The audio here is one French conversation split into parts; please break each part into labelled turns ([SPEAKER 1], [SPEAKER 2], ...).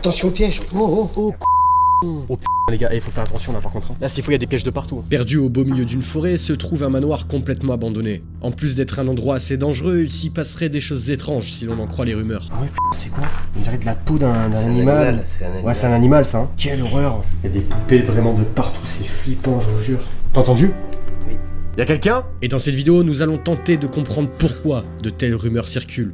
[SPEAKER 1] Attention au piège. Oh, oh.
[SPEAKER 2] Oh putain les gars, il faut faire attention là par contre. Là s'il faut, il y a des pièges de partout.
[SPEAKER 3] Perdu au beau milieu d'une forêt se trouve un manoir complètement abandonné. En plus d'être un endroit assez dangereux, il s'y passerait des choses étranges si l'on en croit les rumeurs.
[SPEAKER 2] Ah ouais putain, c'est quoi? On dirait de la peau d'un animal. Ouais, c'est un animal ça. Hein. Quelle horreur. Il y a des poupées vraiment de partout, c'est flippant, je vous jure. T'as entendu? Oui. Y'a quelqu'un?
[SPEAKER 3] Et dans cette vidéo, nous allons tenter de comprendre pourquoi de telles rumeurs circulent.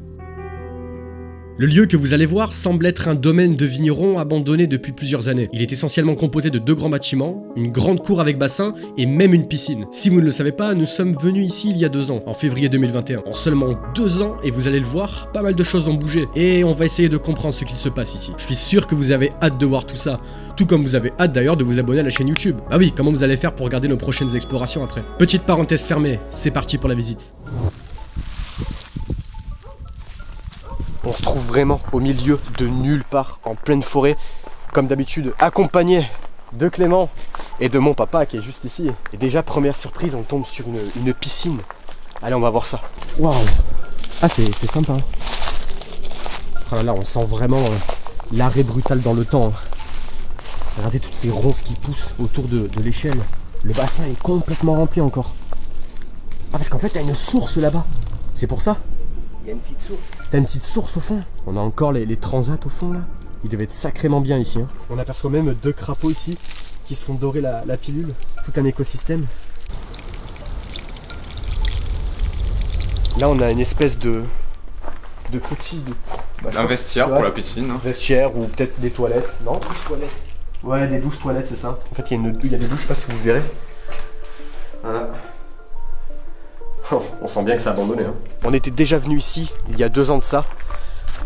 [SPEAKER 3] Le lieu que vous allez voir semble être un domaine de vignerons abandonné depuis plusieurs années. Il est essentiellement composé de 2 grands bâtiments, une grande cour avec bassin et même une piscine. Si vous ne le savez pas, nous sommes venus ici il y a 2 ans, en février 2021. En seulement 2 ans, et vous allez le voir, pas mal de choses ont bougé. Et on va essayer de comprendre ce qu'il se passe ici. Je suis sûr que vous avez hâte de voir tout ça. Tout comme vous avez hâte d'ailleurs de vous abonner à la chaîne YouTube. Ah oui, comment vous allez faire pour regarder nos prochaines explorations après. Petite parenthèse fermée, c'est parti pour la visite.
[SPEAKER 2] On se trouve vraiment au milieu de nulle part, en pleine forêt, comme d'habitude, accompagné de Clément et de mon papa qui est juste ici. Et déjà, première surprise, on tombe sur une piscine. Allez, on va voir ça. Waouh! Ah, c'est sympa. Oh là là, on sent vraiment l'arrêt brutal dans le temps. Hein. Regardez toutes ces ronces qui poussent autour de l'échelle. Le bassin est complètement rempli encore. Ah, parce qu'en fait, il y a une source là-bas. C'est pour ça? Il y a une petite source. T'as une petite source au fond. On a encore les transats au fond là. Il devait être sacrément bien ici. Hein. On aperçoit même 2 crapauds ici qui se font dorer la pilule. Tout un écosystème. Là on a une espèce de petit...
[SPEAKER 4] un vestiaire pour la piscine. Hein.
[SPEAKER 2] Vestiaire ou peut-être des toilettes. Non, douche toilettes. Ouais, des douches toilettes, c'est ça. En fait il y a des douches, je sais pas si vous verrez. Voilà. Oh, on sent bien que c'est abandonné. Hein. On était déjà venu ici il y a 2 ans de ça,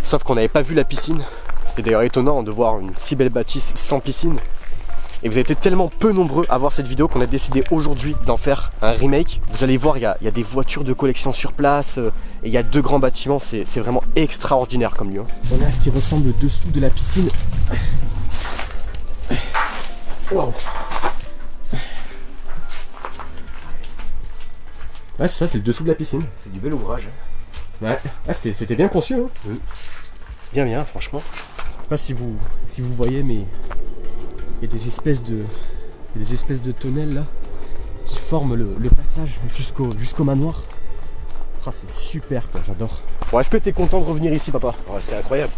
[SPEAKER 2] sauf qu'on n'avait pas vu la piscine. C'était d'ailleurs étonnant de voir une si belle bâtisse sans piscine. Et vous avez été tellement peu nombreux à voir cette vidéo qu'on a décidé aujourd'hui d'en faire un remake. Vous allez voir, il y a des voitures de collection sur place, et il y a 2 grands bâtiments, c'est vraiment extraordinaire comme lieu. Hein. On a ce qui ressemble dessous de la piscine. Wow. Ouais, c'est ça, c'est le dessous de la piscine. C'est du bel ouvrage. Ouais, ah, c'était bien conçu. Hein. Oui. Bien, franchement. Je sais pas si vous voyez, mais il y a des espèces de tunnels là qui forment le passage jusqu'au manoir. Oh, c'est super, quoi, j'adore. Bon, est-ce que t'es content de revenir ici, papa?
[SPEAKER 1] Oh, c'est incroyable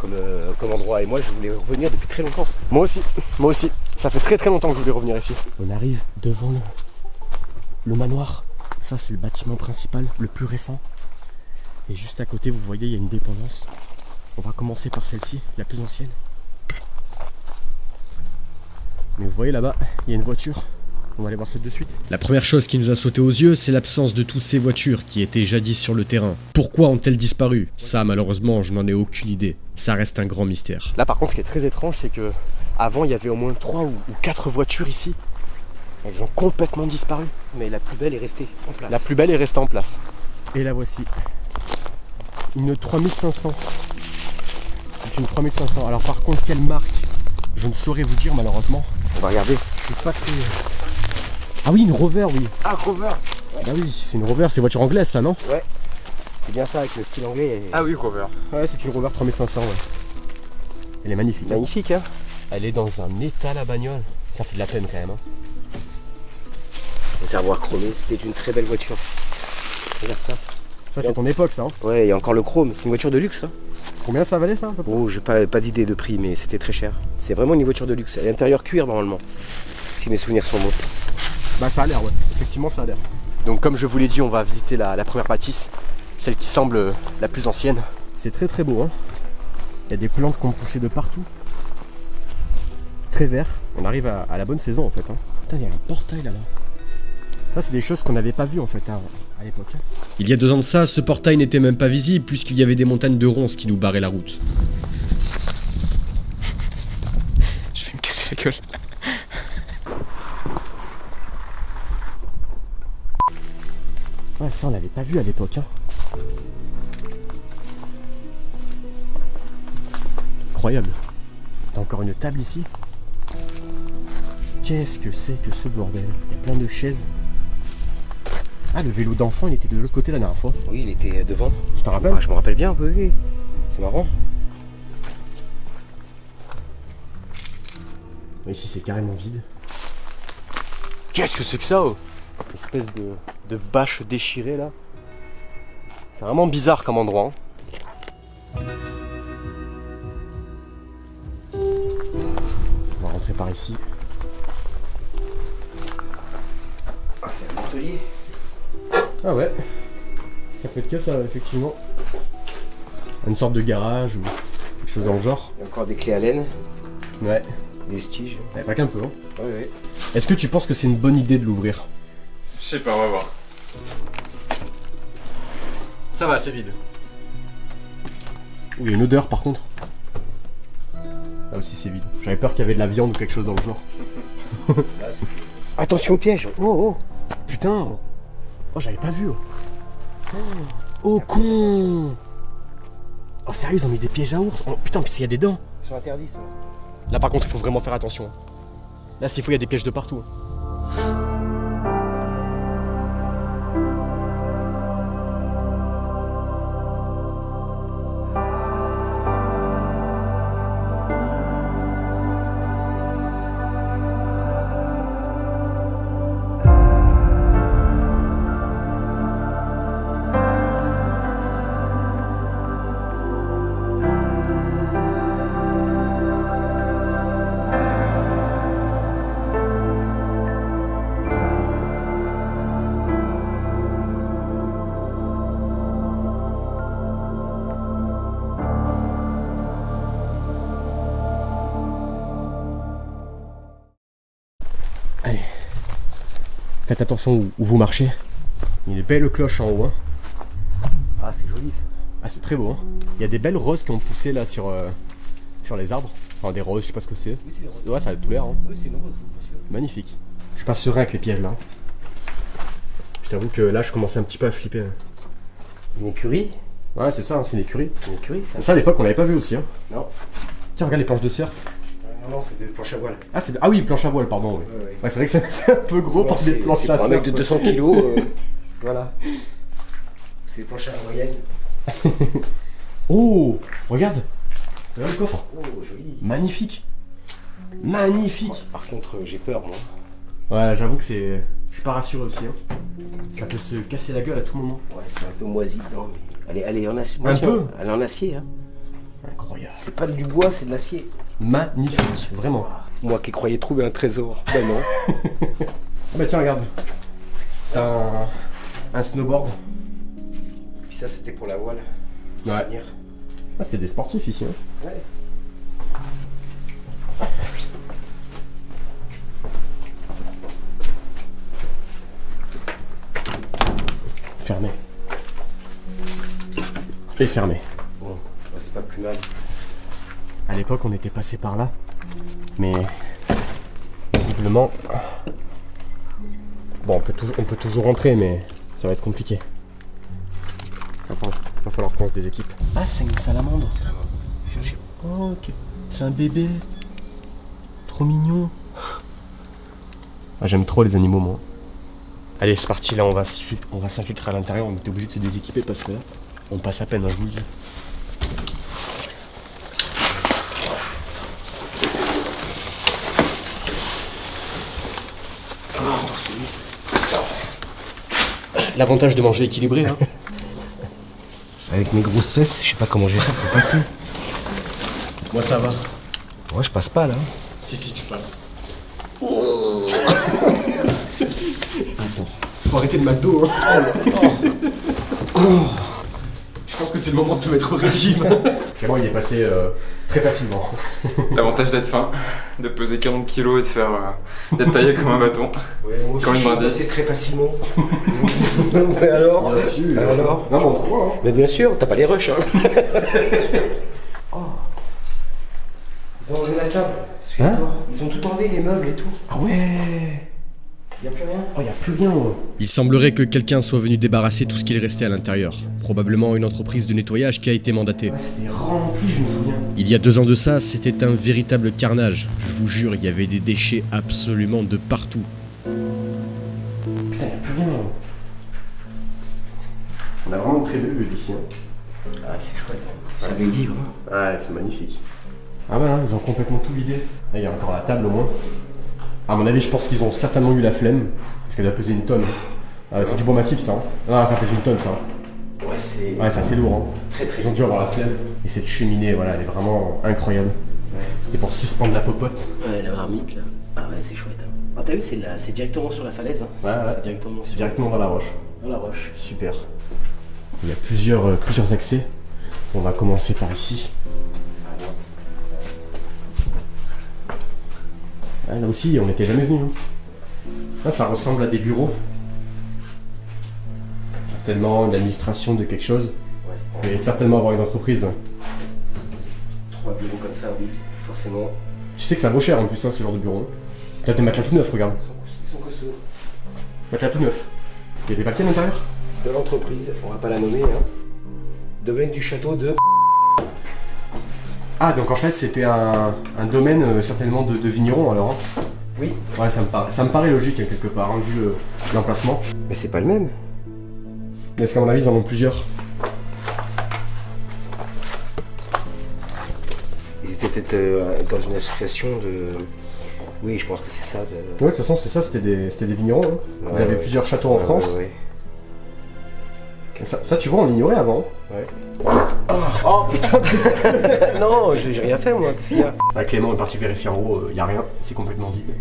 [SPEAKER 1] comme endroit. Et moi, je voulais revenir depuis très longtemps.
[SPEAKER 2] Moi aussi. Ça fait très longtemps que je voulais revenir ici. On arrive devant le manoir. Ça c'est le bâtiment principal, le plus récent. Et juste à côté vous voyez il y a une dépendance. On va commencer par celle-ci, la plus ancienne. Mais vous voyez là-bas, il y a une voiture. On va aller voir ça de suite. La première chose qui nous a sauté aux yeux, c'est l'absence de toutes ces voitures qui étaient jadis sur le terrain. Pourquoi ont-elles disparu? Ça malheureusement je n'en ai aucune idée. Ça reste un grand mystère. Là par contre ce qui est très étrange c'est que avant il y avait au moins 3 ou 4 voitures ici. Elles ont complètement disparu.
[SPEAKER 1] Mais la plus belle est restée en place.
[SPEAKER 2] La plus belle est restée en place. Et la voici. Une 3500. C'est une 3500. Alors par contre, quelle marque? Je ne saurais vous dire malheureusement.
[SPEAKER 1] On va regarder.
[SPEAKER 2] Je suis pas très... Ah oui, une Rover, oui.
[SPEAKER 1] Ah, Rover.
[SPEAKER 2] Ouais. Ah oui, c'est une Rover, c'est une voiture anglaise ça, non?
[SPEAKER 1] Ouais. C'est bien ça avec le style anglais. Et...
[SPEAKER 4] Ah oui, Rover.
[SPEAKER 2] Ouais, c'est une Rover 3500, ouais. Elle est magnifique.
[SPEAKER 1] Magnifique, hein.
[SPEAKER 2] Elle est dans un état la bagnole. Ça fait de la peine quand même, hein.
[SPEAKER 1] Réservoir chromé, c'était une très belle voiture. Regarde ça.
[SPEAKER 2] Ça c'est ton époque ça hein?
[SPEAKER 1] Ouais, il y a encore le chrome, c'est une voiture de luxe ça.
[SPEAKER 2] Combien ça valait ça à peu près?
[SPEAKER 1] Oh, j'ai pas d'idée de prix mais c'était très cher. C'est vraiment une voiture de luxe, à l'intérieur cuir normalement. Si mes souvenirs sont bons.
[SPEAKER 2] Bah ça a l'air ouais, effectivement ça a l'air. Donc comme je vous l'ai dit, on va visiter la première bâtisse, celle qui semble la plus ancienne. C'est très beau hein. Il y a des plantes qui ont poussé de partout. Très vert. On arrive à la bonne saison en fait hein. Putain, il y a un portail là-bas. Ça c'est des choses qu'on n'avait pas vues en fait à l'époque. Il y a 2 ans de ça, ce portail n'était même pas visible puisqu'il y avait des montagnes de ronces qui nous barraient la route.
[SPEAKER 4] Je vais me casser la gueule.
[SPEAKER 2] Ouais ça on l'avait pas vu à l'époque hein. Incroyable. T'as encore une table ici. Qu'est-ce que c'est que ce bordel? Il y a plein de chaises. Ah, le vélo d'enfant, il était de l'autre côté la dernière fois.
[SPEAKER 1] Oui, il était devant.
[SPEAKER 2] Tu t'en rappelles?
[SPEAKER 1] Ah, je me rappelle bien, oui. C'est marrant.
[SPEAKER 2] Ici c'est carrément vide. Qu'est-ce que c'est que ça oh, espèce de bâche déchirée là. C'est vraiment bizarre comme endroit. Hein. On va rentrer par ici.
[SPEAKER 1] Ah, c'est un atelier.
[SPEAKER 2] Ah ouais. Ça peut être que ça effectivement. Une sorte de garage ou quelque chose dans le genre.
[SPEAKER 1] Il y a encore des clés à laine,
[SPEAKER 2] Ouais.
[SPEAKER 1] des vestiges.
[SPEAKER 2] Ouais, pas qu'un peu. Hein.
[SPEAKER 1] Ouais.
[SPEAKER 2] Est-ce que tu penses que c'est une bonne idée de l'ouvrir?
[SPEAKER 4] Je sais pas, on va voir.
[SPEAKER 2] Ça va, c'est vide. Il y a une odeur par contre. Là aussi c'est vide. J'avais peur qu'il y avait de la viande ou quelque chose dans le genre.
[SPEAKER 1] Attention au piège. Oh.
[SPEAKER 2] Putain. Oh j'avais pas vu. Oh con. Oh sérieux ils ont mis des pièges à ours. Oh, putain puisqu'il y a des dents.
[SPEAKER 1] Ils sont interdits, ça.
[SPEAKER 2] Là par contre il faut vraiment faire attention. Là s'il faut il y a des pièges de partout. Allez. Faites attention où vous marchez. Il y a des belles cloches en haut. Hein.
[SPEAKER 1] Ah, c'est joli, ça.
[SPEAKER 2] Ah c'est très beau. Hein. Il y a des belles roses qui ont poussé là sur les arbres. Enfin des roses, je sais pas ce que c'est.
[SPEAKER 1] Oui, c'est des roses.
[SPEAKER 2] Ouais ça a tout l'air. Hein.
[SPEAKER 1] Oui, c'est une rose, bien sûr.
[SPEAKER 2] Magnifique. Je suis pas serein avec les pièges là. Je t'avoue que là je commençais un petit peu à flipper.
[SPEAKER 1] Une écurie.
[SPEAKER 2] Ouais c'est ça, hein, c'est une écurie.
[SPEAKER 1] Une écurie, ça.
[SPEAKER 2] Ça à l'époque on l'avait pas vu aussi. Hein.
[SPEAKER 1] Non.
[SPEAKER 2] Tiens regarde les planches de surf.
[SPEAKER 1] Non, c'est des planches à voile.
[SPEAKER 2] Ah oui planche à voile pardon. Oui.
[SPEAKER 1] Ouais.
[SPEAKER 2] Ouais c'est vrai que c'est un peu gros pour des planches à surf.
[SPEAKER 1] Pour un mec de 200 kilos. Voilà. C'est des planches à la moyenne.
[SPEAKER 2] Oh regarde. Regarde le coffre.
[SPEAKER 1] Oh, joli.
[SPEAKER 2] Magnifique. Magnifique.
[SPEAKER 1] Par contre, j'ai peur, moi.
[SPEAKER 2] Ouais j'avoue que c'est... Je suis pas rassuré aussi. Hein. Ça peut se casser la gueule à tout moment.
[SPEAKER 1] Ouais, c'est un peu moisi dedans, mais... Elle est en acier.
[SPEAKER 2] Un peu.
[SPEAKER 1] Elle est en acier, hein.
[SPEAKER 2] Incroyable.
[SPEAKER 1] C'est pas du bois, c'est de l'acier.
[SPEAKER 2] Magnifique, vraiment.
[SPEAKER 1] Moi qui croyais trouver un trésor. Ben non.
[SPEAKER 2] Ah bah tiens regarde. T'as un snowboard.
[SPEAKER 1] Puis ça, c'était pour la voile.
[SPEAKER 2] Ouais.
[SPEAKER 1] Souvenir.
[SPEAKER 2] Ah c'était des sportifs ici. Hein.
[SPEAKER 1] Ouais.
[SPEAKER 2] Fermé. Et fermé.
[SPEAKER 1] Bon, bah, c'est pas plus mal.
[SPEAKER 2] À l'époque on était passé par là. Mais visiblement... Bon on peut toujours rentrer mais ça va être compliqué. Enfin, va falloir qu'on se déséquipe. Ah c'est une salamandre. Oh ok. C'est un bébé. Trop mignon. Ah, j'aime trop les animaux moi. Allez c'est parti là on va s'infiltrer à l'intérieur. On était obligé de se déséquiper parce que là on passe à peine je vous le dis. L'avantage de manger équilibré hein.
[SPEAKER 1] Avec mes grosses fesses, je sais pas comment je vais faire pour passer.
[SPEAKER 2] Moi ça va.
[SPEAKER 1] Moi, je passe pas, là.
[SPEAKER 2] Si tu passes. Faut arrêter le McDo hein. Je pense que c'est le moment de te mettre au régime. Clément il est passé très facilement.
[SPEAKER 4] L'avantage d'être fin, de peser 40 kilos et de faire d'être taillé comme un bâton.
[SPEAKER 1] Ouais, moi aussi,
[SPEAKER 4] Comme une
[SPEAKER 1] je suis
[SPEAKER 4] brindille.
[SPEAKER 1] passé très facilement. Mais alors
[SPEAKER 2] Bien sûr.
[SPEAKER 1] Alors
[SPEAKER 2] Non mais on te croit hein.
[SPEAKER 1] Mais bien sûr, t'as pas les rushs, hein. Oh. Ils ont enlevé la table. Excuse-toi. Ils ont tout enlevé, les meubles et tout.
[SPEAKER 2] Ah ouais.
[SPEAKER 1] Y'a plus rien.
[SPEAKER 2] Oh y a plus rien ouais.
[SPEAKER 3] Il semblerait que quelqu'un soit venu débarrasser tout ce qu'il restait à l'intérieur. Probablement une entreprise de nettoyage qui a été mandatée.
[SPEAKER 2] Ouais c'était rempli je me souviens.
[SPEAKER 3] Il y a 2 ans de ça, c'était un véritable carnage. Je vous jure, il y avait des déchets absolument de partout.
[SPEAKER 2] Putain y a plus rien. On a vraiment une très belle vue d'ici hein.
[SPEAKER 1] Ah, c'est chouette. Ça veut vivre.
[SPEAKER 2] Ouais c'est magnifique. Ah ouais, hein, ils ont complètement tout vidé. Là, il y a encore la table au moins. À mon avis, je pense qu'ils ont certainement eu la flemme. Parce qu'elle doit peser une tonne. Ah, c'est du bois massif ça. Hein. Ah, ça pèse une tonne ça.
[SPEAKER 1] Ouais, c'est
[SPEAKER 2] assez lourd. Hein.
[SPEAKER 1] très très
[SPEAKER 2] Ils ont dû avoir la flemme. Et cette cheminée, voilà, elle est vraiment incroyable.
[SPEAKER 1] Ouais.
[SPEAKER 2] C'était pour suspendre la popote.
[SPEAKER 1] Ouais, la marmite là. Ah ouais, c'est chouette. Hein. Ah, t'as vu, c'est directement sur la falaise. Hein.
[SPEAKER 2] Ouais, ouais.
[SPEAKER 1] C'est directement,
[SPEAKER 2] C'est directement dans la roche.
[SPEAKER 1] dans la roche.
[SPEAKER 2] Super. Il y a plusieurs accès. On va commencer par ici. Ah, là aussi, on n'était jamais venu. Hein. Là, ça ressemble à des bureaux. Certainement l'administration de quelque chose.
[SPEAKER 1] Ouais, c'était
[SPEAKER 2] Et certainement avoir une entreprise.
[SPEAKER 1] 3 bureaux comme ça, oui, forcément.
[SPEAKER 2] Tu sais que ça vaut cher en plus, hein, ce genre de bureau. T'as des matelas tout neufs, regarde.
[SPEAKER 1] Ils sont costauds.
[SPEAKER 2] Matelas tout neuf. Il y a des papiers à l'intérieur.
[SPEAKER 1] De l'entreprise, on va pas la nommer, hein. Domaine du château de...
[SPEAKER 2] Ah, donc en fait, c'était un domaine certainement de vignerons alors. Hein.
[SPEAKER 1] Oui.
[SPEAKER 2] Ouais, ça me paraît logique hein, quelque part, hein, vu l'emplacement.
[SPEAKER 1] Mais c'est pas le même.
[SPEAKER 2] Est-ce qu'à mon avis, ils en ont plusieurs?
[SPEAKER 1] Ils étaient peut-être dans une association de... Oui, je pense que c'est ça.
[SPEAKER 2] Ouais, de toute façon, c'est ça, c'était des vignerons. Hein. Ils
[SPEAKER 1] Ouais,
[SPEAKER 2] avaient
[SPEAKER 1] ouais.
[SPEAKER 2] plusieurs châteaux en France.
[SPEAKER 1] Ouais.
[SPEAKER 2] Et ça, tu vois, on l'ignorait avant.
[SPEAKER 1] Ouais. Oh putain, non, j'ai rien fait moi, qu'est-ce qu'il y a?
[SPEAKER 2] Là, Clément est parti vérifier en haut, il y a rien, c'est complètement vide.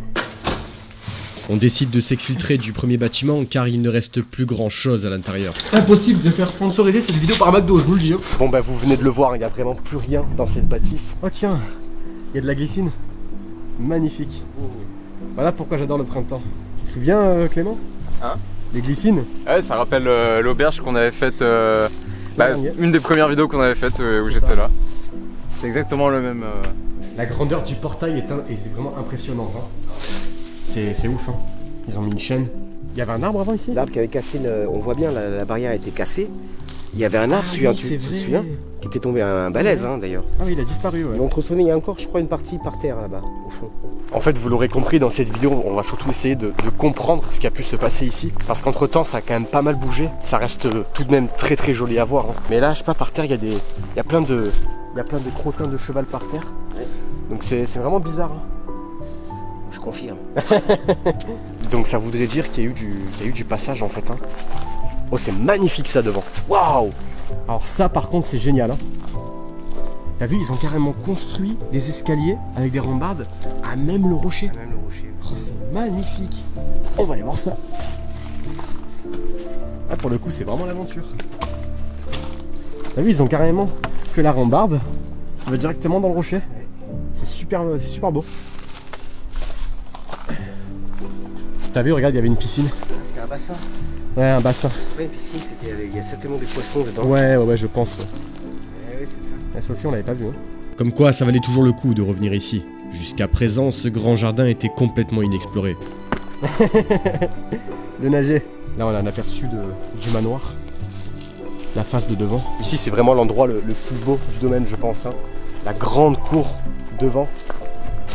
[SPEAKER 3] On décide de s'exfiltrer du premier bâtiment car il ne reste plus grand chose à l'intérieur.
[SPEAKER 2] Impossible de faire sponsoriser cette vidéo par McDo, je vous le dis. Hein. Bon, bah, vous venez de le voir, il n'y a vraiment plus rien dans cette bâtisse. Oh, tiens, il y a de la glycine. Magnifique. Voilà pourquoi j'adore le printemps. Tu te souviens, Clément?
[SPEAKER 4] Hein?
[SPEAKER 2] Les glycines?
[SPEAKER 4] Ouais, ça rappelle l'auberge qu'on avait faite.
[SPEAKER 2] Ouais.
[SPEAKER 4] Une des premières vidéos qu'on avait faites où
[SPEAKER 2] C'est
[SPEAKER 4] j'étais
[SPEAKER 2] ça.
[SPEAKER 4] là. C'est exactement le même.
[SPEAKER 2] La grandeur du portail est vraiment impressionnante. Hein. C'est ouf. Hein. Ils ont mis une chaîne. Il y avait un arbre avant ici?
[SPEAKER 1] L'arbre qui avait cassé, on voit bien, la barrière a été cassée. Il y avait un arbre,
[SPEAKER 2] Ah
[SPEAKER 1] celui-là,
[SPEAKER 2] oui,
[SPEAKER 1] tu
[SPEAKER 2] c'est
[SPEAKER 1] te
[SPEAKER 2] vrai.
[SPEAKER 1] souviens, qui était tombé un balèze hein, d'ailleurs.
[SPEAKER 2] Ah oui, il a disparu, ouais.
[SPEAKER 1] Ils vont te ressonner, il y a encore, je crois, une partie par terre là-bas, au fond.
[SPEAKER 2] En fait, vous l'aurez compris, dans cette vidéo, on va surtout essayer de comprendre ce qui a pu se passer ici. Parce qu'entre temps, ça a quand même pas mal bougé. Ça reste tout de même très très joli à voir. Hein. Mais là, je sais pas, par terre, il y a plein de crottins de cheval par terre.
[SPEAKER 1] Ouais.
[SPEAKER 2] Donc c'est vraiment bizarre. Hein.
[SPEAKER 1] Je confirme.
[SPEAKER 2] Donc ça voudrait dire qu'il y a eu du passage en fait. Hein. Oh, c'est magnifique ça devant. Waouh! Alors ça, par contre, c'est génial. Hein. T'as vu, ils ont carrément construit des escaliers avec des rambardes à même le rocher.
[SPEAKER 1] Même le rocher.
[SPEAKER 2] Oh, c'est magnifique. On va aller voir ça. Ah, pour le coup, c'est vraiment l'aventure. T'as vu, ils ont carrément fait la rambarde. On va directement dans le rocher. C'est super beau. T'as vu, regarde, il y avait une piscine.
[SPEAKER 1] C'était un bassin.
[SPEAKER 2] Ouais, un bassin.
[SPEAKER 1] Ouais, une piscine, il y a certainement des poissons dedans.
[SPEAKER 2] Ouais, je pense. Ouais.
[SPEAKER 1] Ouais, c'est ça.
[SPEAKER 2] Ouais, ça aussi, on l'avait pas vu. Hein.
[SPEAKER 3] Comme quoi, ça valait toujours le coup de revenir ici. Jusqu'à présent, ce grand jardin était complètement inexploré.
[SPEAKER 2] De nager. Là, on a un aperçu du manoir. La face de devant. Ici, c'est vraiment l'endroit le plus beau du domaine, je pense. Hein. La grande cour devant.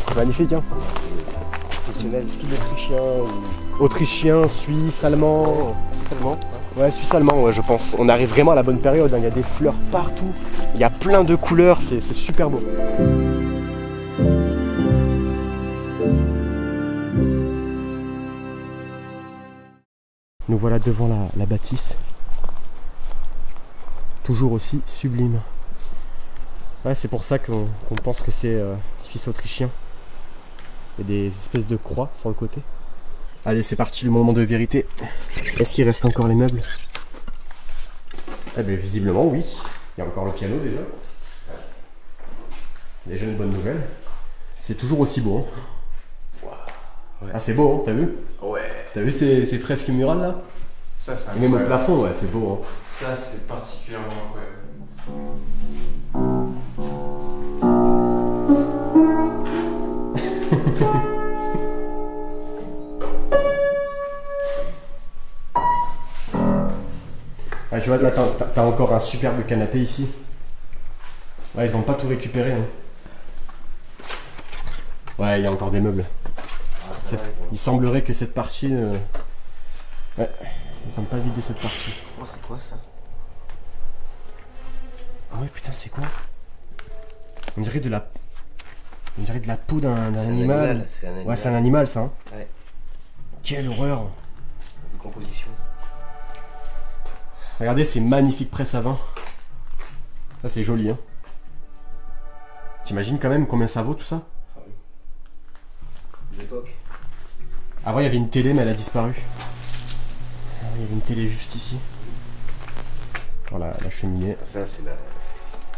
[SPEAKER 2] C'est magnifique, hein.
[SPEAKER 1] Professionnel, style autrichien ou...
[SPEAKER 2] Autrichien, suisse, allemand.
[SPEAKER 1] Allemand.
[SPEAKER 2] Ouais, suisse-allemand, ouais, je pense. On arrive vraiment à la bonne période. Hein. Il y a des fleurs partout. Il y a plein de couleurs. C'est super beau. Nous voilà devant la bâtisse. Toujours aussi sublime. Ouais, c'est pour ça qu'on pense que c'est suisse-autrichien. Il y a des espèces de croix sur le côté. Allez, c'est parti, le moment de vérité. Est-ce qu'il reste encore les meubles? Eh bien, visiblement, oui. Il y a encore le piano déjà. Déjà une bonne nouvelle. C'est toujours aussi beau. Hein.
[SPEAKER 4] Ouais.
[SPEAKER 2] Ah, c'est beau, hein, t'as vu?
[SPEAKER 4] Ouais.
[SPEAKER 2] T'as vu ces fresques murales là?
[SPEAKER 4] Ça, c'est
[SPEAKER 2] Et même au
[SPEAKER 4] incroyable.
[SPEAKER 2] plafond, ouais, c'est beau. Hein.
[SPEAKER 4] Ça, c'est particulièrement incroyable.
[SPEAKER 2] Ah, tu vois, là, t'as encore un superbe canapé ici. Ouais, ils ont pas tout récupéré. Hein. Ouais, il y a encore des meubles. Il semblerait que cette partie... Ouais, ils ont pas vidé cette partie.
[SPEAKER 1] Oh, c'est quoi ça?
[SPEAKER 2] Ah ouais, putain, c'est quoi? On dirait de la On dirait de la peau d'un
[SPEAKER 1] C'est un
[SPEAKER 2] animal.
[SPEAKER 1] C'est un animal.
[SPEAKER 2] Ouais, c'est un animal ça. Hein.
[SPEAKER 1] Ouais.
[SPEAKER 2] Quelle horreur.
[SPEAKER 1] De composition.
[SPEAKER 2] Regardez ces magnifiques presses à vin. Ça c'est joli hein. T'imagines quand même combien ça vaut tout ça?
[SPEAKER 1] C'est l'époque.
[SPEAKER 2] Avant il y avait une télé mais elle a disparu. Ah, il y avait une télé juste ici. Voilà la cheminée.
[SPEAKER 1] Ça, c'est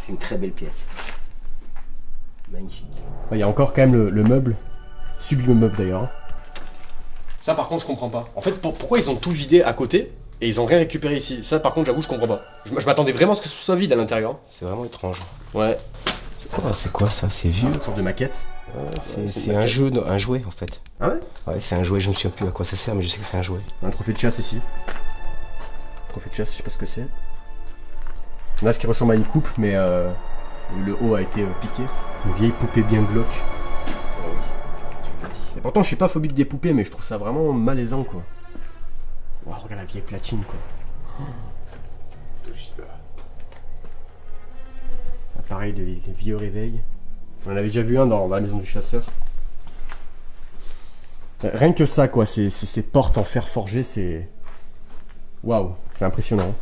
[SPEAKER 1] une très belle pièce. Magnifique.
[SPEAKER 2] Il y a encore quand même le meuble. Sublime meuble d'ailleurs. Ça par contre je comprends pas. En fait pourquoi ils ont tout vidé à côté et ils ont rien récupéré ici? Ça par contre j'avoue je comprends pas. Je m'attendais vraiment à ce que ce soit vide à l'intérieur.
[SPEAKER 1] C'est vraiment étrange.
[SPEAKER 2] Ouais.
[SPEAKER 1] C'est quoi ça? C'est vieux.
[SPEAKER 2] Une sorte de maquette.
[SPEAKER 1] C'est un jeu, un jouet en fait.
[SPEAKER 2] Ah ouais?
[SPEAKER 1] Ouais, c'est un jouet, je me souviens plus à quoi ça sert, mais je sais que c'est un jouet.
[SPEAKER 2] Un trophée de chasse ici. Trophée de chasse, je sais pas ce que c'est. On a ce qui ressemble à une coupe, mais le haut a été piqué. Une vieille poupée bien glauque. Et pourtant, je suis pas phobique des poupées, mais je trouve ça vraiment malaisant quoi. Wow, regarde la vieille platine quoi. Pareil, les vieux réveils. On en avait déjà vu un dans la maison du chasseur. Rien que ça quoi, ces portes en fer forgé, c'est... Waouh, c'est impressionnant.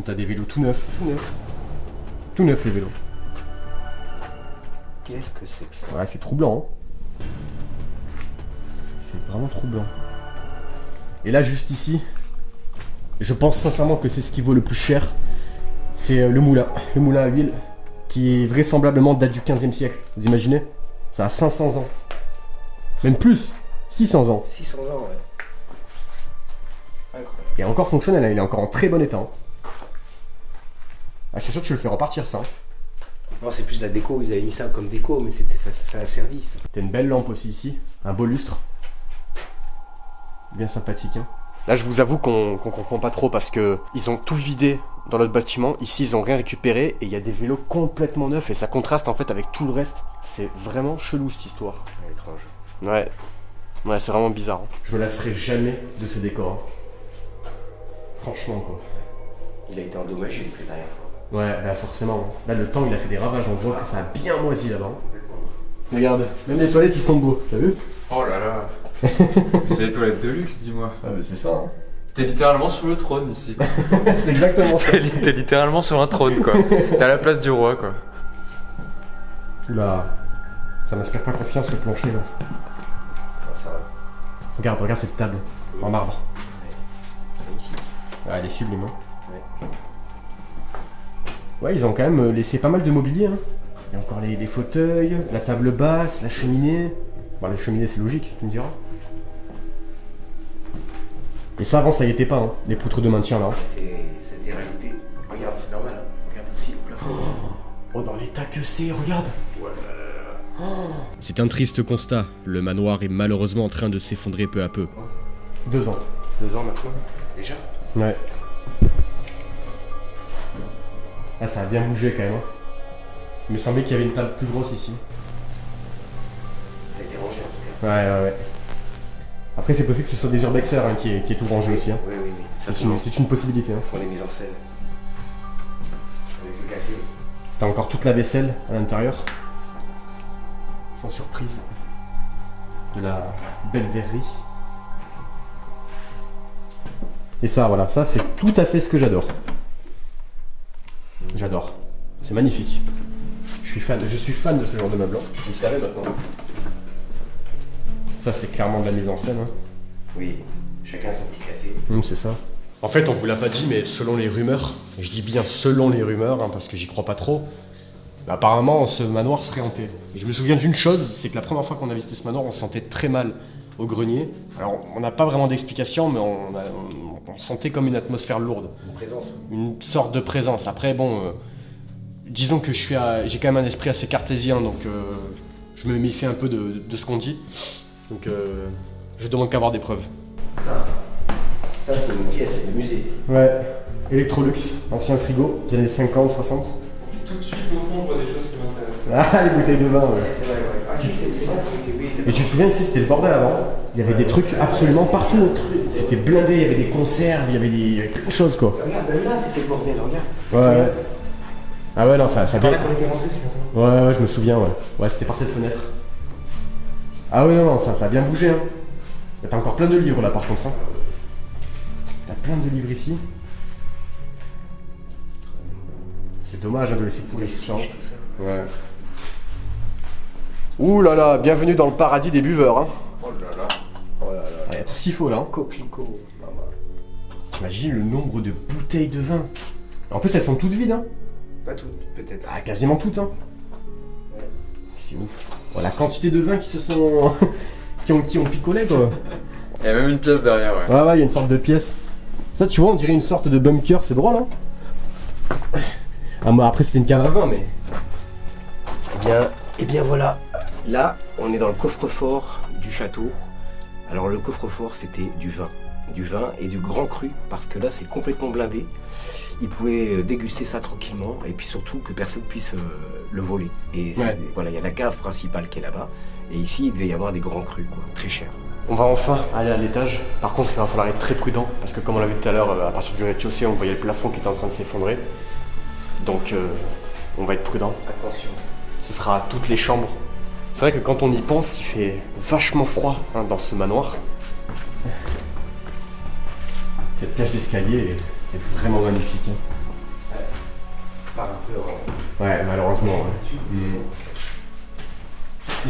[SPEAKER 2] T'as des vélos tout neufs. Tout neuf les vélos.
[SPEAKER 1] Qu'est-ce que c'est que ça?
[SPEAKER 2] Ouais, c'est troublant. Hein. C'est vraiment troublant. Et là, juste ici, je pense sincèrement que c'est ce qui vaut le plus cher. C'est le moulin à huile, qui vraisemblablement date du 15e siècle. Vous imaginez? Ça a 500 ans. Même plus, 600 ans.
[SPEAKER 1] 600 ans, ouais. Incroyable.
[SPEAKER 2] Il est encore fonctionnel, hein. Il est encore en très bon état. Hein. Ah, je suis sûr que tu le fais repartir ça. Hein.
[SPEAKER 1] Non, c'est plus de la déco, ils avaient mis ça comme déco, mais ça a servi. Ça.
[SPEAKER 2] T'as une belle lampe aussi ici, un beau lustre. Bien sympathique. Hein. Là, je vous avoue qu'on comprend pas trop parce que ils ont tout vidé dans l'autre bâtiment. Ici, ils ont rien récupéré et il y a des vélos complètement neufs et ça contraste en fait avec tout le reste. C'est vraiment chelou cette histoire.
[SPEAKER 1] Ouais, étrange.
[SPEAKER 2] Ouais, c'est vraiment bizarre. Hein. Je me lasserai jamais de ce décor. Hein. Franchement, quoi.
[SPEAKER 1] Il a été endommagé depuis la dernière fois.
[SPEAKER 2] Ouais, bah forcément. Là, le temps, il a fait des ravages. On voit que ça a bien moisi là-bas. Regarde, même les toilettes, ils sont beaux. T'as vu?
[SPEAKER 4] Oh là là. C'est les toilettes de luxe, dis-moi.
[SPEAKER 2] Ah, bah c'est ça. Hein.
[SPEAKER 4] T'es littéralement sous le trône ici.
[SPEAKER 2] C'est exactement ça.
[SPEAKER 4] T'es littéralement sur un trône quoi. T'es à la place du roi quoi.
[SPEAKER 2] Oula, ça m'inspire pas confiance ce plancher là.
[SPEAKER 1] Ah, ça va.
[SPEAKER 2] Regarde cette table en marbre.
[SPEAKER 1] Magnifique.
[SPEAKER 2] Ouais, elle est sublime. Hein.
[SPEAKER 1] Ouais.
[SPEAKER 2] Ouais, ils ont quand même laissé pas mal de mobilier. Hein. Il y a encore les fauteuils, la table basse, la cheminée. Bon, la cheminée c'est logique, tu me diras. Et ça avant ça y était pas, hein. Les poutres de maintien là.
[SPEAKER 1] Ça a été rajouté. Regarde, c'est normal. Hein. Regarde aussi le plafond.
[SPEAKER 2] Oh, dans l'état que c'est, regarde.
[SPEAKER 3] C'est un triste constat, le manoir est malheureusement en train de s'effondrer peu à peu.
[SPEAKER 2] 2 ans.
[SPEAKER 1] 2 ans maintenant. Déjà.
[SPEAKER 2] Ouais. Ah, ça a bien bougé quand même. Hein. Il me semblait qu'il y avait une table plus grosse ici.
[SPEAKER 1] Ça a été rangé en tout cas.
[SPEAKER 2] Ouais. Après, c'est possible que ce soit des urbexers hein, qui est tout rangé aussi. Hein.
[SPEAKER 1] Oui.
[SPEAKER 2] C'est une possibilité. Hein.
[SPEAKER 1] Ils font les mises en scène. Avec le café.
[SPEAKER 2] T'as encore toute la vaisselle à l'intérieur. Sans surprise. De la belle verrerie. Et ça, voilà, ça c'est tout à fait ce que j'adore. J'adore. C'est magnifique. Je suis fan de ce genre de meubles. Vous le savez maintenant. Ça c'est clairement de la mise en scène. Hein.
[SPEAKER 1] Oui, chacun son petit café.
[SPEAKER 2] C'est ça. En fait, on vous l'a pas dit, mais selon les rumeurs, et je dis bien selon les rumeurs, hein, parce que j'y crois pas trop, bah, apparemment ce manoir serait hanté. Et je me souviens d'une chose, c'est que la première fois qu'on a visité ce manoir, on se sentait très mal au grenier. Alors, on n'a pas vraiment d'explication, mais on sentait comme une atmosphère lourde.
[SPEAKER 1] Une présence.
[SPEAKER 2] Une sorte de présence. Après, bon, disons que j'ai quand même un esprit assez cartésien, donc je me méfie un peu de ce qu'on dit. Donc, je demande qu'à avoir des preuves.
[SPEAKER 1] Ça c'est une pièce, c'est le musée.
[SPEAKER 2] Ouais, Electrolux, ancien frigo, des années 50, 60.
[SPEAKER 4] Tout de suite au fond, je vois des choses qui m'intéressent.
[SPEAKER 2] Ah, les bouteilles de vin, ouais.
[SPEAKER 1] Ah si, c'est vrai. Oui.
[SPEAKER 2] Et tu te souviens ici, c'était le bordel avant. Il y avait des trucs absolument partout. C'était blindé, il y avait des conserves, il y avait plein de choses quoi.
[SPEAKER 1] Regarde, même là c'était le bordel, regarde.
[SPEAKER 2] Ouais. Ah ouais, non, ça
[SPEAKER 1] Par
[SPEAKER 2] bien.
[SPEAKER 1] là qu'on était rentré, celui-là.
[SPEAKER 2] Ouais, je me souviens, ouais. Ouais, c'était par cette fenêtre. Ah ouais, non, ça a bien bougé, hein. T'as encore plein de livres là, par contre. Hein. T'as plein de livres ici. C'est dommage hein, de laisser couler tout ça.
[SPEAKER 1] Vestiges, tout ça.
[SPEAKER 2] Ouais. Ouh là là, bienvenue dans le paradis des buveurs. Hein.
[SPEAKER 4] Oh là là.
[SPEAKER 2] Oh là là, il y a tout ce qu'il faut là. Hein.
[SPEAKER 1] Coquelicot.
[SPEAKER 2] T'imagines le nombre de bouteilles de vin. En plus, elles sont toutes vides. Hein.
[SPEAKER 1] Pas toutes, peut-être.
[SPEAKER 2] Ah, quasiment toutes. Hein.
[SPEAKER 1] Ouais.
[SPEAKER 2] C'est ouf. Oh, la quantité de vins qui se sont. qui ont picolé quoi.
[SPEAKER 4] Il y a même une pièce derrière, ouais.
[SPEAKER 2] Ouais, il y a une sorte de pièce. Ça, tu vois, on dirait une sorte de bunker, c'est drôle, hein. Ah, moi, après, c'était une cave à vin, mais.
[SPEAKER 1] Eh bien voilà. Là, on est dans le coffre-fort du château. Alors le coffre-fort, c'était du vin. Du vin et du grand cru, parce que là, c'est complètement blindé. Ils pouvaient déguster ça tranquillement, et puis surtout que personne puisse le voler. Et
[SPEAKER 2] Ouais.
[SPEAKER 1] voilà, il y a la cave principale qui est là-bas. Et ici, il devait y avoir des grands crus, quoi, très chers.
[SPEAKER 2] On va enfin aller à l'étage. Par contre, il va falloir être très prudent, parce que comme on l'a vu tout à l'heure, à partir du rez-de-chaussée, on voyait le plafond qui était en train de s'effondrer. Donc, on va être prudent.
[SPEAKER 1] Attention.
[SPEAKER 2] Ce sera à toutes les chambres. C'est vrai que quand on y pense, il fait vachement froid hein, dans ce manoir. Cette cage d'escalier est vraiment magnifique. Hein.
[SPEAKER 1] Par un peu en...
[SPEAKER 2] Ouais, malheureusement. Ouais.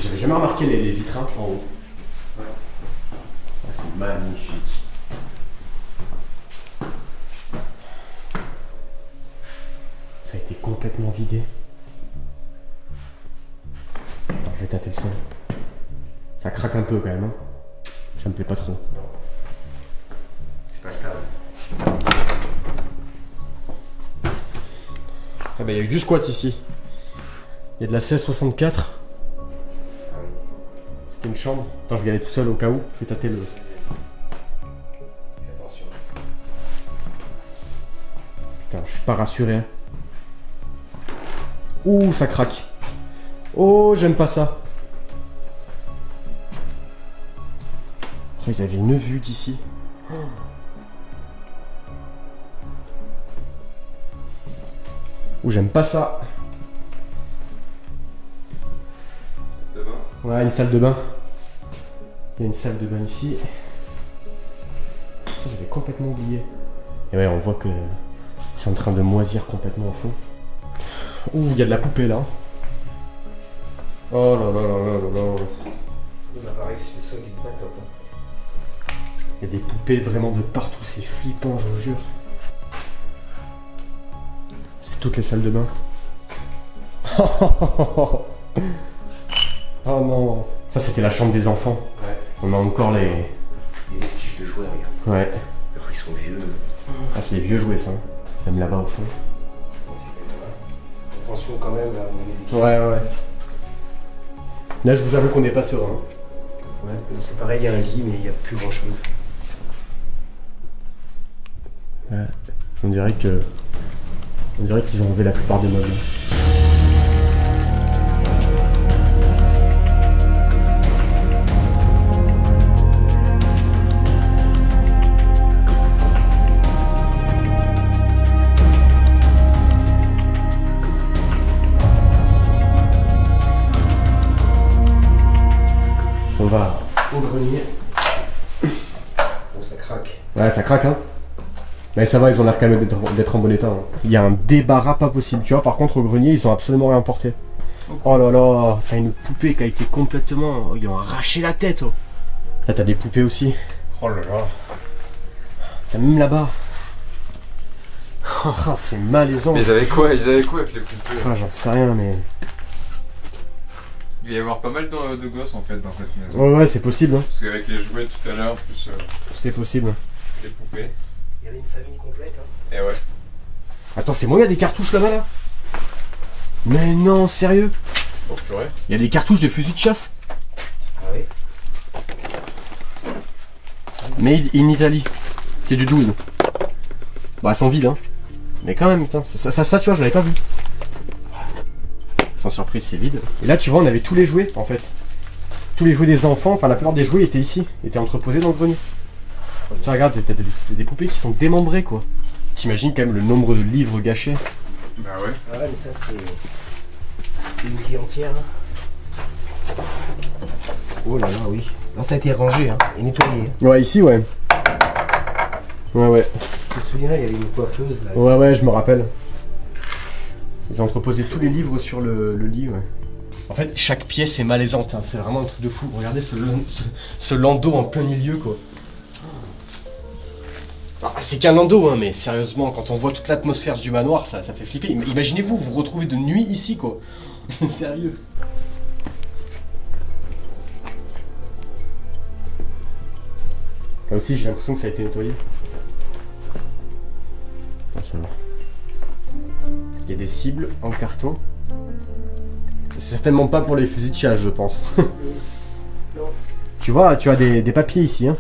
[SPEAKER 2] J'avais jamais remarqué les vitrins en haut. Ah, c'est magnifique. Ça a été complètement vidé. Attends, je vais tâter le sol. Ça craque un peu quand même. Hein. Ça me plaît pas trop.
[SPEAKER 1] C'est pas stable.
[SPEAKER 2] Ah bah il y a eu du squat ici. Il y a de la 1664. C'était une chambre. Attends, je vais y aller tout seul au cas où. Je vais tâter le...
[SPEAKER 1] Attention.
[SPEAKER 2] Putain, je suis pas rassuré. Hein. Ouh, ça craque. Oh, j'aime pas ça. Oh, ils avaient une vue d'ici. Oh. Ouh, j'aime pas ça.
[SPEAKER 4] Demain.
[SPEAKER 2] Ouais, une salle de bain. Il y a une salle de bain ici. Ça, j'avais complètement oublié. Et ouais, on voit que c'est en train de moisir complètement au fond. Ouh, il y a de la poupée là. Oh là là là là là là.
[SPEAKER 1] Bah pareil, le sol il est pas top. Hein.
[SPEAKER 2] Il y a des poupées vraiment de partout, c'est flippant, je vous jure. C'est toutes les salles de bain. Oh non. Ça, c'était la chambre des enfants.
[SPEAKER 1] Ouais.
[SPEAKER 2] On a encore les...
[SPEAKER 1] Des vestiges de jouets, regarde.
[SPEAKER 2] Ouais.
[SPEAKER 1] Alors, ils sont vieux.
[SPEAKER 2] Ah, c'est les vieux jouets, ça. Même là-bas, au fond.
[SPEAKER 1] Attention quand même, là, on est...
[SPEAKER 2] Ouais, ouais. Là, je vous avoue qu'on n'est pas serein.
[SPEAKER 1] Ouais, c'est pareil, il y a un lit, mais il n'y a plus grand chose.
[SPEAKER 2] Ouais. On dirait que... On dirait qu'ils ont enlevé la plupart des meubles. On va au grenier.
[SPEAKER 1] Bon, ça craque.
[SPEAKER 2] Ouais, ça craque, hein. Mais ça va, ils ont l'air quand même d'être en bon état. Hein. Il y a un débarras pas possible, tu vois. Par contre, au grenier, ils ont absolument rien porté. Oh là là, t'as une poupée qui a été complètement... Ils ont arraché la tête. Oh. Là, t'as des poupées aussi.
[SPEAKER 4] Oh là là.
[SPEAKER 2] T'as même là-bas. Oh, c'est malaisant.
[SPEAKER 4] Mais ils avaient quoi avec les poupées?
[SPEAKER 2] Ah, j'en sais rien, mais...
[SPEAKER 4] Il va y avoir pas mal de gosses en fait dans cette maison.
[SPEAKER 2] Ouais, ouais, c'est possible. Hein.
[SPEAKER 4] Parce qu'avec les jouets tout à l'heure, plus
[SPEAKER 2] C'est possible.
[SPEAKER 4] les poupées.
[SPEAKER 1] Il y avait une famille complète, hein.
[SPEAKER 4] Et ouais.
[SPEAKER 2] Attends, c'est moi, il y a des cartouches là-bas, là. Mais non, sérieux.
[SPEAKER 4] Oh purée.
[SPEAKER 2] Il y a des cartouches de fusil de chasse.
[SPEAKER 1] Ah oui.
[SPEAKER 2] Made in Italy. C'est du 12. Bah, elles sont vides, hein. Mais quand même, putain, ça tu vois, je l'avais pas vu. Sans surprise, c'est vide. Et là, tu vois, on avait tous les jouets, en fait. Tous les jouets des enfants, enfin, la plupart des jouets étaient ici, étaient entreposés dans le grenier. Tu regardes, t'as des poupées qui sont démembrées, quoi. T'imagines quand même le nombre de livres gâchés.
[SPEAKER 4] Bah ouais.
[SPEAKER 1] Ah ouais, mais ça c'est une vie entière. Hein. Oh là là, oui. Non, ça a été rangé hein, et nettoyé. Hein.
[SPEAKER 2] Ouais, ici, ouais. Ouais.
[SPEAKER 1] Tu te souviens, il y avait une coiffeuse là.
[SPEAKER 2] Ouais, je me rappelle. Ils ont entreposé tous les livres sur le lit, ouais. En fait, chaque pièce est malaisante, hein. C'est vraiment un truc de fou. Regardez ce landau en plein milieu, quoi. Ah, c'est qu'un landau, hein, mais sérieusement, quand on voit toute l'atmosphère du manoir, ça fait flipper. Imaginez-vous, vous retrouvez de nuit ici, quoi. Sérieux. Là aussi, j'ai l'impression que ça a été nettoyé. Ah, ça va. Il y a des cibles en carton. C'est certainement pas pour les fusils de chasse, je pense. Tu vois, tu as des papiers ici. Hein.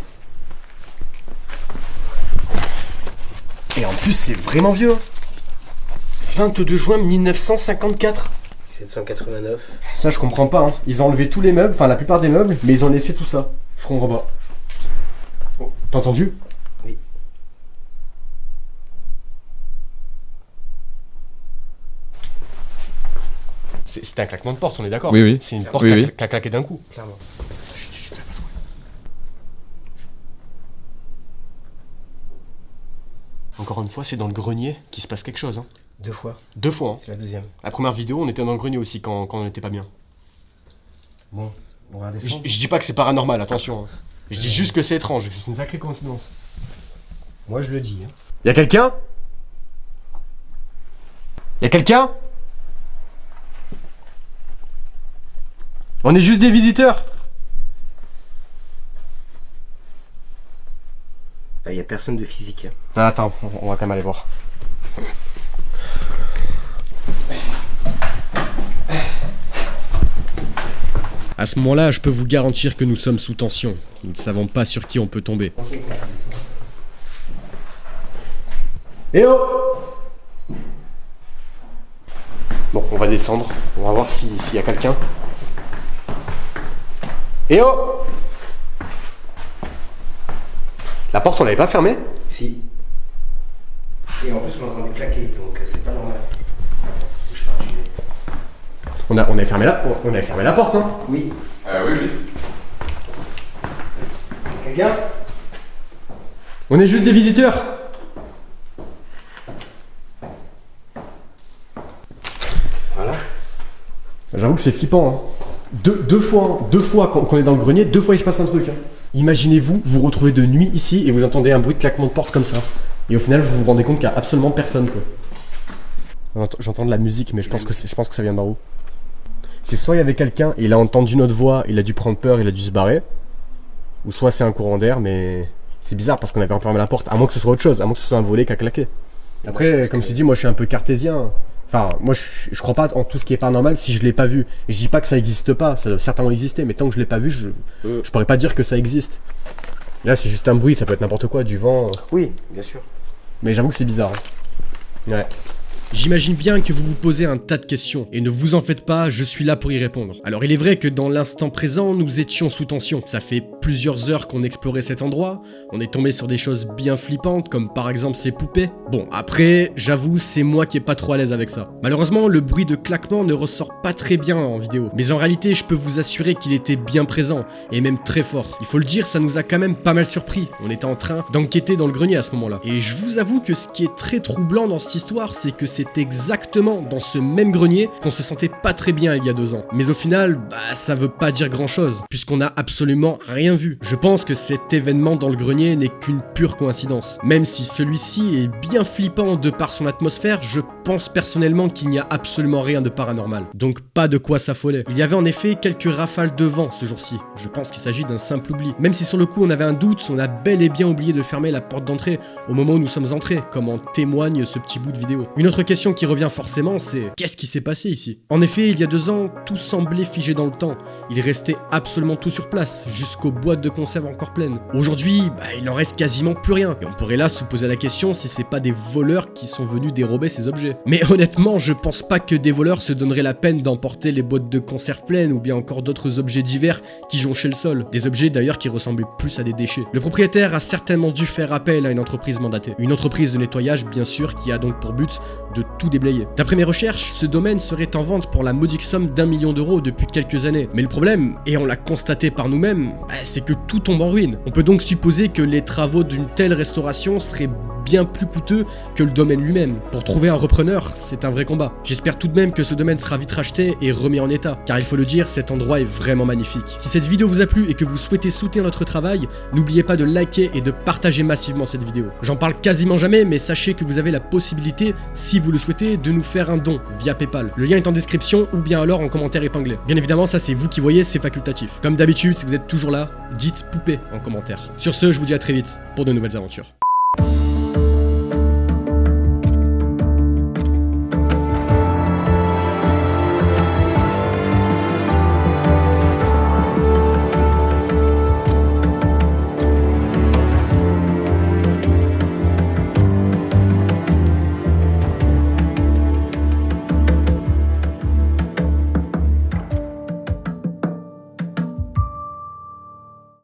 [SPEAKER 2] Et en plus, c'est vraiment vieux. 22 juin 1954.
[SPEAKER 1] 789.
[SPEAKER 2] Ça, je comprends pas. Hein. Ils ont enlevé tous les meubles, enfin la plupart des meubles, mais ils ont laissé tout ça. Je comprends pas. Oh, t'as entendu?
[SPEAKER 1] Oui.
[SPEAKER 2] C'était un claquement de porte, on est d'accord?
[SPEAKER 4] Oui.
[SPEAKER 2] C'est une porte
[SPEAKER 4] Oui.
[SPEAKER 2] qui a claqué d'un coup.
[SPEAKER 1] Clairement.
[SPEAKER 2] Encore une fois, c'est dans le grenier qu'il se passe quelque chose. Hein.
[SPEAKER 1] 2 fois.
[SPEAKER 2] 2 fois. Hein.
[SPEAKER 1] C'est la deuxième.
[SPEAKER 2] La première vidéo, on était dans le grenier aussi quand on n'était pas bien.
[SPEAKER 1] Bon, on va
[SPEAKER 2] Je
[SPEAKER 1] descendre.
[SPEAKER 2] dis pas que c'est paranormal, attention. Hein. Je dis juste que c'est étrange, que c'est une sacrée coïncidence.
[SPEAKER 1] Moi je le dis. Hein.
[SPEAKER 2] Y'a quelqu'un? Y'a quelqu'un? On est juste des visiteurs.
[SPEAKER 1] Il n'y a personne de physique. Hein.
[SPEAKER 2] Ah, attends, on va quand même aller voir.
[SPEAKER 3] À ce moment-là, je peux vous garantir que nous sommes sous tension. Nous ne savons pas sur qui on peut tomber.
[SPEAKER 2] Eh oh! Bon, on va descendre. On va voir s'il y a quelqu'un. Eh oh! La porte, on l'avait pas fermée?
[SPEAKER 1] Si. Et en plus on a entendu claquer, donc c'est pas normal. Attends, bouge pas, j'y vais.
[SPEAKER 2] On avait fermé la porte, non?
[SPEAKER 1] Oui.
[SPEAKER 4] Oui.
[SPEAKER 1] Quelqu'un?
[SPEAKER 2] On est juste des visiteurs.
[SPEAKER 1] Voilà.
[SPEAKER 2] J'avoue que c'est flippant. Hein. Deux fois qu'on est dans le grenier, 2 fois il se passe un truc. Hein. Imaginez-vous, vous retrouvez de nuit ici et vous entendez un bruit de claquement de porte comme ça. Et au final, vous vous rendez compte qu'il n'y a absolument personne. Quoi. J'entends de la musique, mais je pense que ça vient d'en haut. C'est soit il y avait quelqu'un et il a entendu notre voix, il a dû prendre peur, il a dû se barrer. Ou soit c'est un courant d'air, mais c'est bizarre parce qu'on avait refermé la porte. À moins que ce soit autre chose, à moins que ce soit un volet qui a claqué. Après, comme je te dis, moi je suis un peu cartésien. Enfin, moi je crois pas en tout ce qui est paranormal si je l'ai pas vu. Je dis pas que ça existe pas, ça doit certainement exister, mais tant que je l'ai pas vu, je pourrais pas dire que ça existe. Là c'est juste un bruit, ça peut être n'importe quoi, du vent.
[SPEAKER 1] Oui, bien sûr.
[SPEAKER 2] Mais j'avoue que c'est bizarre. Hein. Ouais.
[SPEAKER 3] J'imagine bien que vous vous posez un tas de questions, et ne vous en faites pas, je suis là pour y répondre. Alors il est vrai que dans l'instant présent, nous étions sous tension. Ça fait plusieurs heures qu'on explorait cet endroit, on est tombé sur des choses bien flippantes, comme par exemple ces poupées. Bon, après, j'avoue, c'est moi qui est pas trop à l'aise avec ça. Malheureusement, le bruit de claquement ne ressort pas très bien en vidéo. Mais en réalité, je peux vous assurer qu'il était bien présent, et même très fort. Il faut le dire, ça nous a quand même pas mal surpris. On était en train d'enquêter dans le grenier à ce moment-là. Et je vous avoue que ce qui est très troublant dans cette histoire, c'est que c'est exactement dans ce même grenier qu'on se sentait pas très bien il y a 2 ans. Mais au final, ça veut pas dire grand chose, puisqu'on a absolument rien vu. Je pense que cet événement dans le grenier n'est qu'une pure coïncidence. Même si celui-ci est bien flippant de par son atmosphère, je pense personnellement qu'il n'y a absolument rien de paranormal. Donc pas de quoi s'affoler. Il y avait en effet quelques rafales de vent ce jour-ci. Je pense qu'il s'agit d'un simple oubli. Même si sur le coup on avait un doute, on a bel et bien oublié de fermer la porte d'entrée au moment où nous sommes entrés, comme en témoigne ce petit bout de vidéo. Une autre question qui revient forcément, c'est qu'est-ce qui s'est passé ici? En effet, il y a 2 ans, tout semblait figé dans le temps. Il restait absolument tout sur place, jusqu'aux boîtes de conserve encore pleines. Aujourd'hui, il en reste quasiment plus rien. Et on pourrait là se poser la question si c'est pas des voleurs qui sont venus dérober ces objets. Mais honnêtement, je pense pas que des voleurs se donneraient la peine d'emporter les boîtes de conserve pleines ou bien encore d'autres objets divers qui jonchaient le sol. Des objets d'ailleurs qui ressemblaient plus à des déchets. Le propriétaire a certainement dû faire appel à une entreprise mandatée. Une entreprise de nettoyage bien sûr qui a donc pour but de tout déblayer. D'après mes recherches, ce domaine serait en vente pour la modique somme d'1 million d'euros depuis quelques années. Mais le problème, et on l'a constaté par nous-mêmes, c'est que tout tombe en ruine. On peut donc supposer que les travaux d'une telle restauration seraient bien plus coûteux que le domaine lui-même. Pour trouver un repreneur, c'est un vrai combat. J'espère tout de même que ce domaine sera vite racheté et remis en état, car il faut le dire, cet endroit est vraiment magnifique. Si cette vidéo vous a plu et que vous souhaitez soutenir notre travail, n'oubliez pas de liker et de partager massivement cette vidéo. J'en parle quasiment jamais, mais sachez que vous avez la possibilité, si vous le souhaitez, de nous faire un don via PayPal. Le lien est en description ou bien alors en commentaire épinglé. Bien évidemment, ça c'est vous qui voyez, c'est facultatif. Comme d'habitude, si vous êtes toujours là, dites poupée en commentaire. Sur ce, je vous dis à très vite pour de nouvelles aventures.